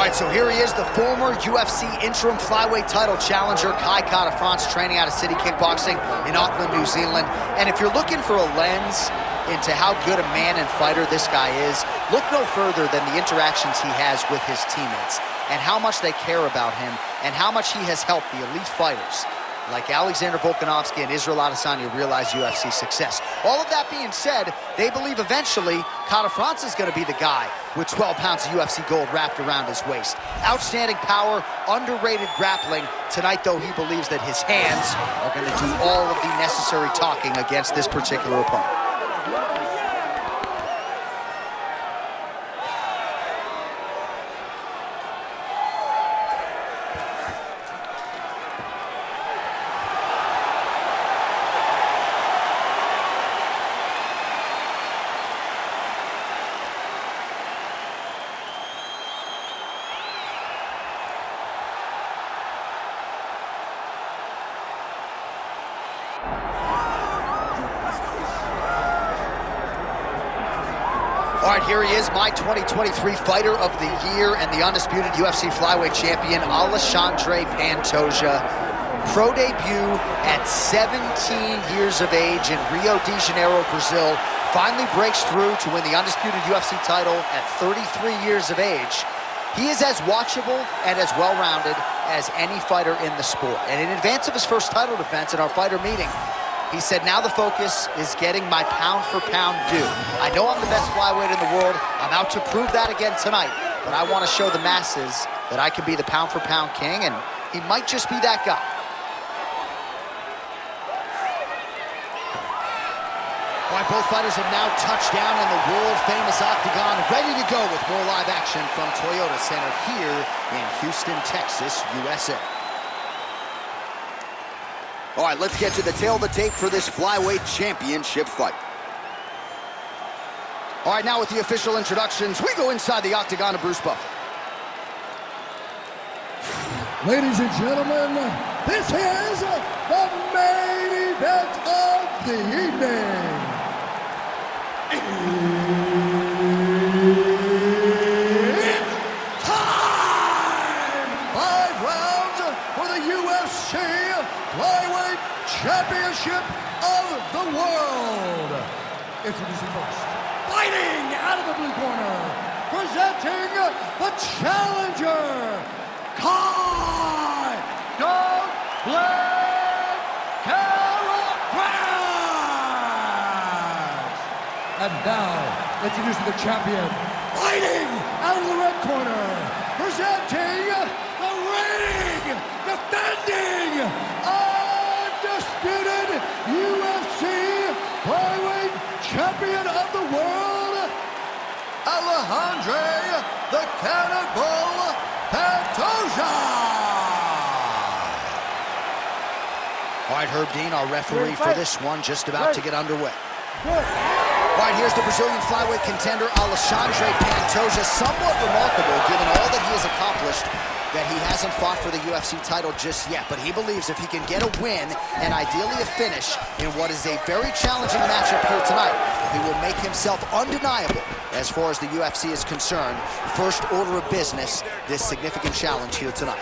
right, so here he is, the former UFC interim flyweight title challenger, Kai Kara-France, training out of City Kickboxing in Auckland, New Zealand. And if you're looking for a lens into how good a man and fighter this guy is, look no further than the interactions he has with his teammates and how much they care about him and how much he has helped the elite fighters like Alexander Volkanovski and Israel Adesanya realize UFC success. All of that being said, they believe eventually Kara-France is going to be the guy with 12 pounds of UFC gold wrapped around his waist. Outstanding power, underrated grappling. Tonight, though, he believes that his hands are going to do all of the necessary talking against this particular opponent. All right, here he is, my 2023 Fighter of the Year and the undisputed UFC flyweight champion, Alexandre Pantoja. Pro debut at 17 years of age in Rio de Janeiro, Brazil. Finally breaks through to win the undisputed UFC title at 33 years of age. He is as watchable and as well-rounded as any fighter in the sport. And in advance of his first title defense in our fighter meeting, he said, now the focus is getting my pound-for-pound due. I know I'm the best flyweight in the world. I'm out to prove that again tonight. But I want to show the masses that I can be the pound-for-pound king, and he might just be that guy. All right, both fighters have now touched down in the world-famous Octagon, ready to go with more live action from Toyota Center here in Houston, Texas, USA. All right, let's get to the tail of the tape for this flyweight championship fight. All right, now with the official introductions, we go inside the Octagon of Bruce Buffer. Ladies and gentlemen, this is the main event of the evening. It's time! 5 rounds for the UFC Flyweight Championship of the World. Introducing first, fighting out of the blue corner, presenting the challenger, Kai Kara-France. And now, introducing the champion, fighting out of the red corner, presenting the reigning, defending, undisputed UFC flyweight champion of the world, Alexandre the Cannonball Pantoja. All right, Herb Dean, our referee for this one, just about to get underway. All right, here's the Brazilian flyweight contender, Alexandre Pantoja. Somewhat remarkable, given all that he has accomplished, that he hasn't fought for the UFC title just yet. But he believes if he can get a win, and ideally a finish, in what is a very challenging matchup here tonight, he will make himself undeniable as far as the UFC is concerned. First order of business, this significant challenge here tonight.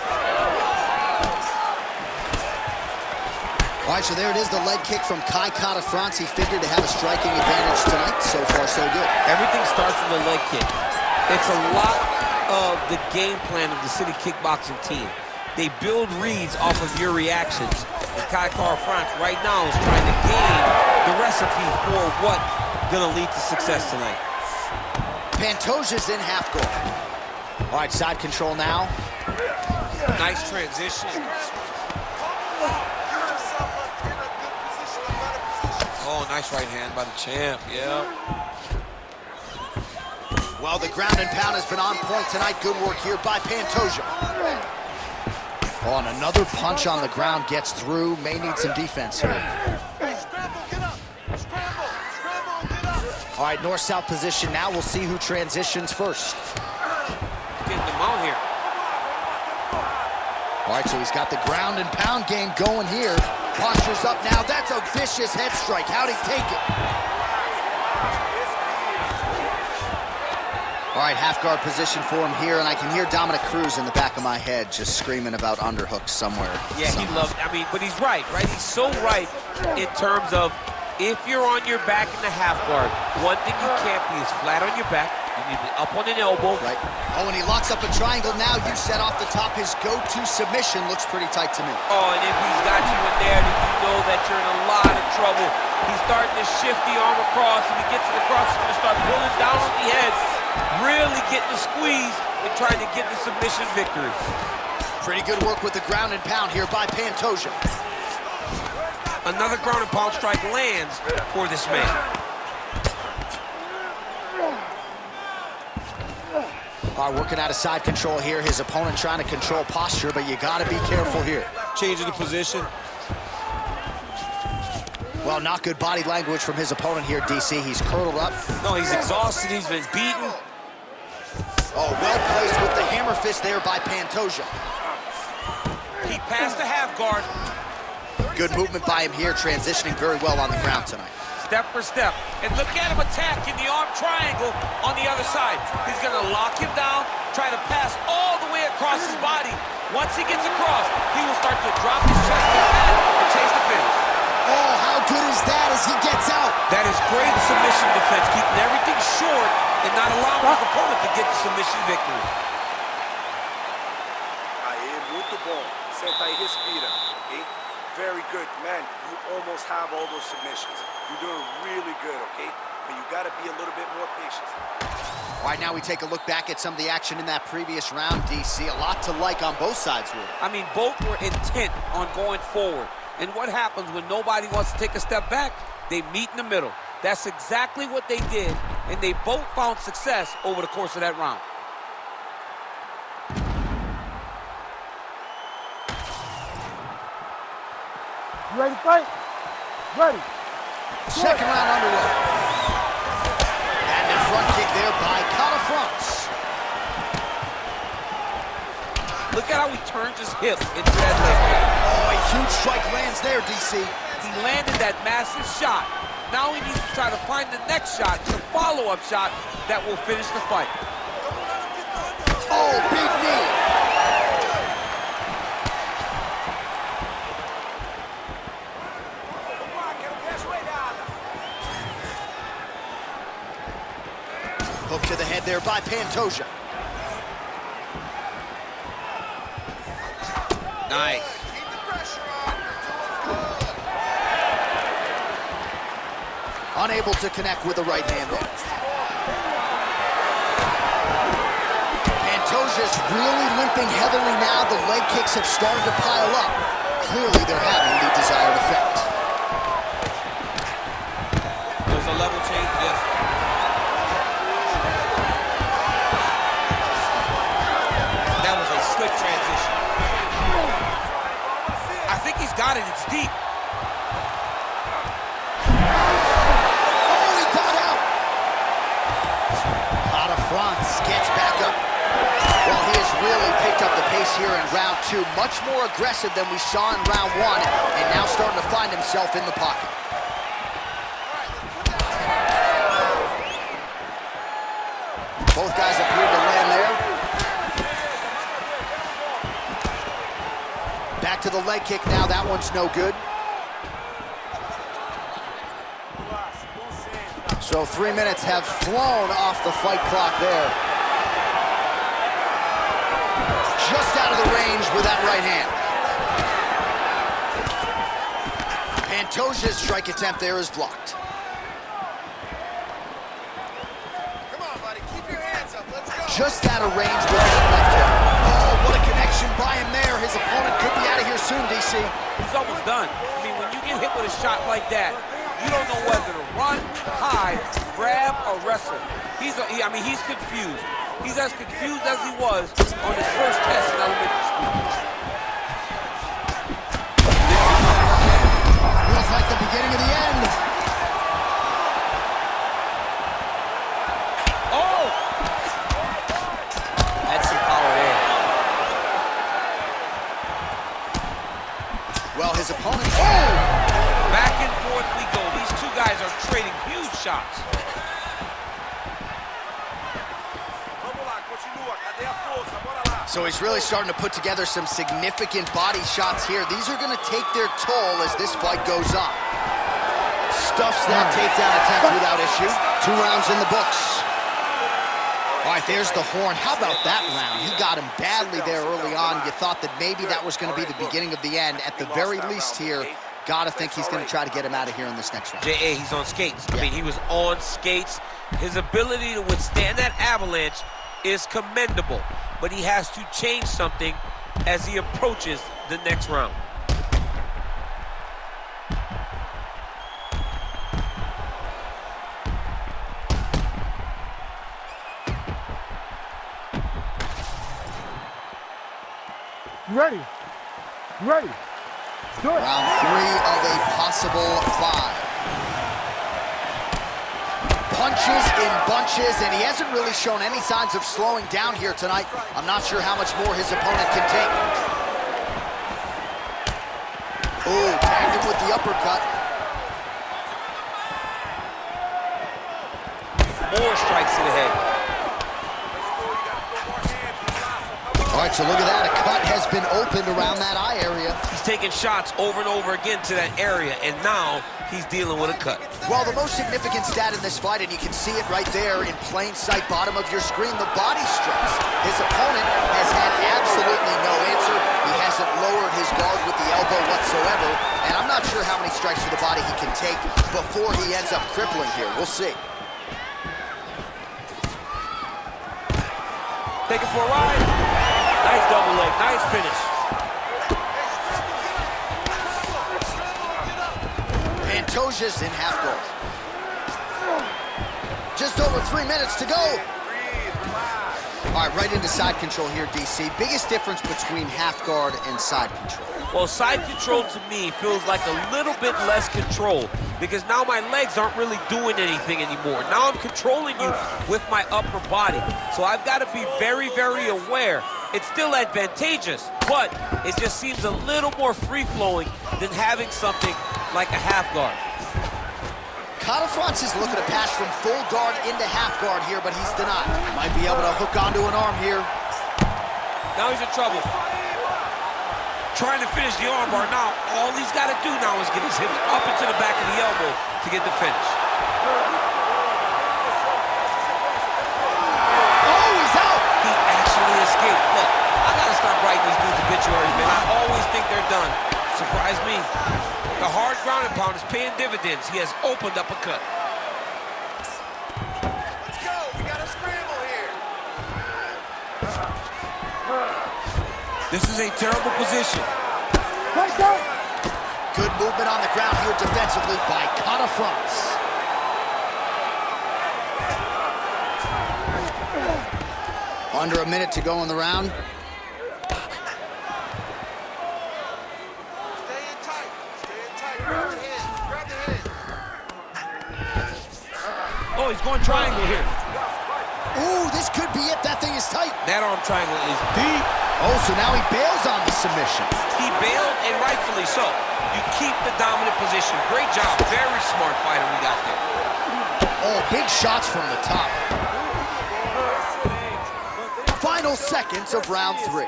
All right, so there it is, the leg kick from Kai Kara-France. He figured to have a striking advantage tonight. So far, so good. Everything starts with a leg kick. It's a lot of the game plan of the City Kickboxing team. They build reads off of your reactions. And Kai Kara-France right now is trying to gain the recipe for what's going to lead to success tonight. Pantoja's in half guard. All right, side control now. Nice transition. Oh, nice right hand by the champ, yeah. Well, the ground and pound has been on point tonight. Good work here by Pantoja. Oh, and another punch on the ground gets through. May need some defense here. All right, north-south position now. We'll see who transitions first. Getting them out here. All right, so he's got the ground and pound game going here. Posture's up now. That's a vicious head strike. How'd he take it? All right, half guard position for him here, and I can hear Dominic Cruz in the back of my head just screaming about underhooks somewhere. Yeah, he loves, I mean, but he's right? He's so right in terms of if you're on your back in the half guard, one thing you can't be is flat on your back. You need to be up on an elbow. Right. Oh, and he locks up a triangle now. You set off the top. His go-to submission looks pretty tight to me. Oh, and if he's got you in there, then you know that you're in a lot of trouble. He's starting to shift the arm across. If he gets it across, he's going to start pulling down on the head, really getting the squeeze and trying to get the submission victory. Pretty good work with the ground and pound here by Pantoja. Another ground and pound strike lands for this man. All right, working out of side control here. His opponent trying to control posture, but you got to be careful here. Changing the position. Well, not good body language from his opponent here, DC. He's curled up. No, he's exhausted. He's been beaten. Oh, well placed with the hammer fist there by Pantoja. He passed the half guard. Good movement by him here, transitioning very well on the ground tonight. Step for step. And look at him attacking the arm triangle on the other side. He's going to lock him down, try to pass all the way across his body. Once he gets across, he will start to drop his chest and chase the finish. Oh, how good is that as he gets out? That is great submission defense, keeping everything short and not allowing his opponent to get the submission victory. Aê, muito bom. Senta aí, respira, okay? Very good, man. You almost have all those submissions. You're doing really good, okay? But you got to be a little bit more patient. All right, now we take a look back at some of the action in that previous round, DC. A lot to like on both sides here. I mean, both were intent on going forward. And what happens when nobody wants to take a step back? They meet in the middle. That's exactly what they did, and they both found success over the course of that round. You ready to fight? Ready. Second round underway. And the front kick there by France. Look at how he turns his hip into that leg kick. Oh, a huge strike lands there, DC. He landed that massive shot. Now he needs to try to find the next shot, the follow-up shot that will finish the fight. Oh, big knee. Hook to the head there by Pantoja. Nice. Unable to connect with the right hand there. Pantoja's really limping heavily now. The leg kicks have started to pile up. Clearly, they're having the desired effect. There's a level change, yes. That was a slick transition. I think he's got it. It's deep. France gets back up. Well, he has really picked up the pace here in round two. Much more aggressive than we saw in round one, and now starting to find himself in the pocket. Both guys appear to land there. Back to the leg kick now. That one's no good. So 3 minutes have flown off the fight clock there. Just out of the range with that right hand. Pantoja's strike attempt there is blocked. Come on, buddy. Keep your hands up. Let's go. Just out of range with that left hook. Oh, what a connection by him there. His opponent could be out of here soon, DC. He's almost done. I mean, when you get hit with a shot like that, you don't know whether to run, hide, grab, or wrestle. He's confused. He's as confused as he was on his first test in elementary school. Feels like the beginning of the end. Oh! That's some power there. Well, his opponent... Oh! Back and forth we go. These two guys are trading huge shots. So he's really starting to put together some significant body shots here. These are going to take their toll as this fight goes on. Stuffs that takedown attempt without issue. 2 rounds in the books. All right, there's the horn. How about that round? He got him badly there early on. You thought that maybe that was going to be the beginning of the end. At the very least here, got to think he's going to try to get him out of here in this next round. J.A., he's on skates. I mean, he was on skates. His ability to withstand that avalanche is commendable, but he has to change something as he approaches the next round. You ready? You ready? Do it. Round 3 of a possible 5. Punches in bunches, and he hasn't really shown any signs of slowing down here tonight. I'm not sure how much more his opponent can take. Ooh, tagged him with the uppercut. More strikes to the head. All right, so look at that. A cut has been opened around that eye area. He's taking shots over and over again to that area, and now he's dealing with a cut. Well, the most significant stat in this fight, and you can see it right there in plain sight, bottom of your screen, the body strikes. His opponent has had absolutely no answer. He hasn't lowered his guard with the elbow whatsoever, and I'm not sure how many strikes to the body he can take before he ends up crippling here. We'll see. Take it for a ride. Nice double leg, nice finish. Pantoja's in half guard. Just over 3 minutes to go. All right, right into side control here, DC. Biggest difference between half guard and side control? Well, side control to me feels like a little bit less control because now my legs aren't really doing anything anymore. Now I'm controlling you with my upper body. So I've got to be very, very aware. It's still advantageous, but it just seems a little more free-flowing than having something like a half guard. Catafrance is looking to pass from full guard into half guard here, but he's denied. Might be able to hook onto an arm here. Now he's in trouble. Trying to finish the armbar. Now, all he's got to do now is get his hips up into the back of the elbow to get the finish. Oh, he's out! He actually escaped. Look, I got to start writing these dudes obituaries, man. I always think they're done. Surprise me. The hard ground and pound is paying dividends. He has opened up a cut. Let's go. We got a scramble here. This is a terrible position. Right down. Good movement on the ground here defensively by Catafrance. Under a minute to go in the round. Oh, he's going triangle here. Ooh, this could be it. That thing is tight. That arm triangle is deep. Oh, so now he bails on the submission. He bailed, and rightfully so. You keep the dominant position. Great job. Very smart fighter we got there. Oh, big shots from the top. Final seconds of round 3.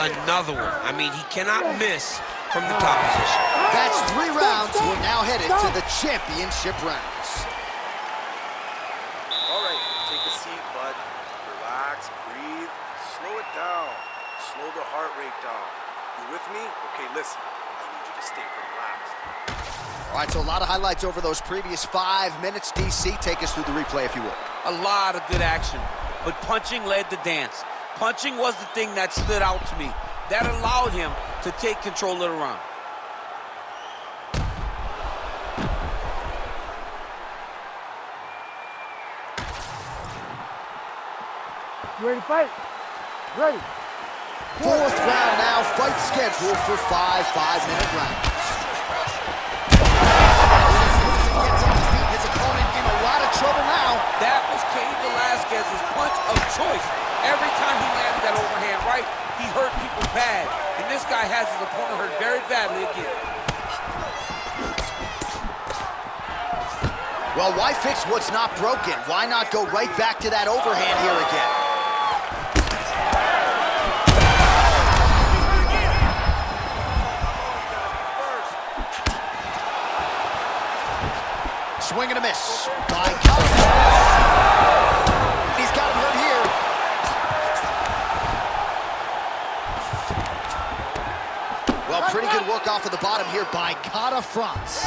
Another one. I mean, he cannot miss from the top position. That's 3 rounds. We're now headed to the championship rounds. All right, take a seat, bud. Relax, breathe, slow it down. Slow the heart rate down. You with me? Okay, listen. I need you to stay relaxed. All right, so a lot of highlights over those previous 5 minutes. DC, take us through the replay, if you will. A lot of good action, but punching led the dance. Punching was the thing that stood out to me. That allowed him to take control of the round. You ready to fight? Ready. 4th round now, fight scheduled for 5 5-minute rounds. Gets on his feet, his opponent in a lot of trouble now. That was Cain Velasquez's punch of choice. Every time he landed that overhand right, he hurt people bad. And this guy has his opponent hurt very badly again. Well, why fix what's not broken? Why not go right back to that overhand here again? Swing and a miss by California. He's got him hurt here. Well, pretty good work off of the bottom here by Cara France.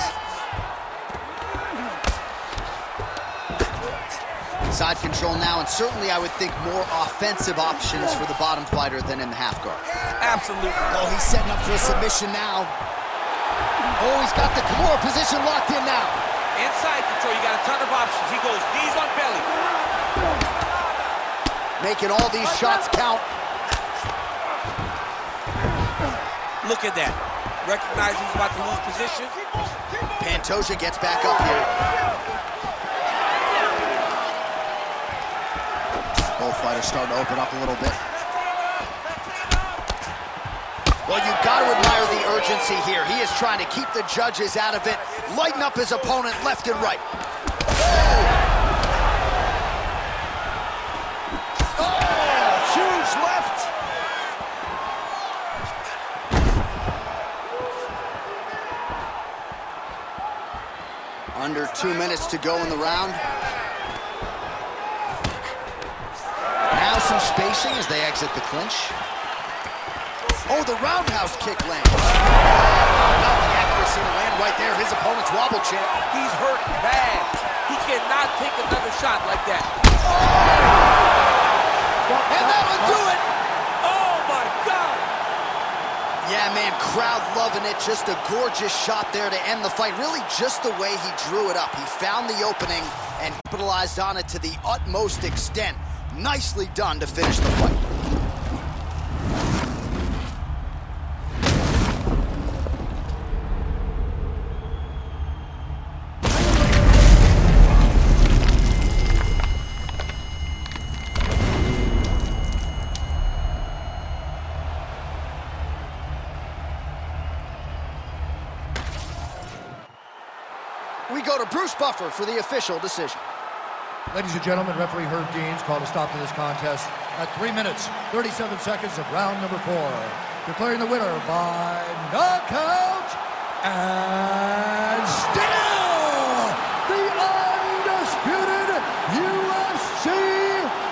Side control now, and certainly I would think more offensive options for the bottom fighter than in the half guard. Absolutely. Oh, he's setting up for a submission now. Oh, he's got the Kimura position locked in now. Inside control, you got a ton of options. He goes knees on belly. Making all these shots count. Look at that. Recognizing he's about to lose position. Pantoja gets back up here. Both fighters starting to open up a little bit. Well, you've got to admire the urgency here. He is trying to keep the judges out of it, lighten up his opponent left and right. Oh, huge left. Under 2 minutes to go in the round. Now some spacing as they exit the clinch. Oh, the roundhouse kick lands. Not the accuracy to land right there. His opponent's wobble champ. He's hurt bad. He cannot take another shot like that. And that'll do it. Oh, my God. Yeah, man, crowd loving it. Just a gorgeous shot there to end the fight. Really just the way he drew it up. He found the opening and capitalized on it to the utmost extent. Nicely done to finish the fight. We go to Bruce Buffer for the official decision. Ladies and gentlemen, referee Herb Deans called a stop to this contest at 3 minutes, 37 seconds of round number 4. Declaring the winner by knockout and still the undisputed UFC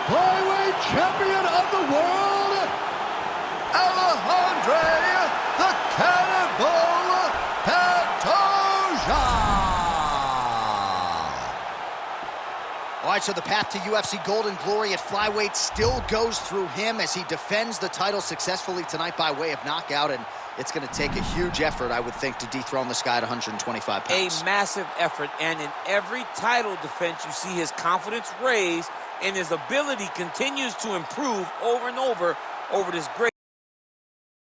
flyweight champion of the world, Alexandre the Cannibal Pantoja. All right, so the path to UFC Golden Glory at flyweight still goes through him as he defends the title successfully tonight by way of knockout, and it's going to take a huge effort, I would think, to dethrone this guy at 125 pounds. A massive effort, and in every title defense, you see his confidence raise, and his ability continues to improve over and over this great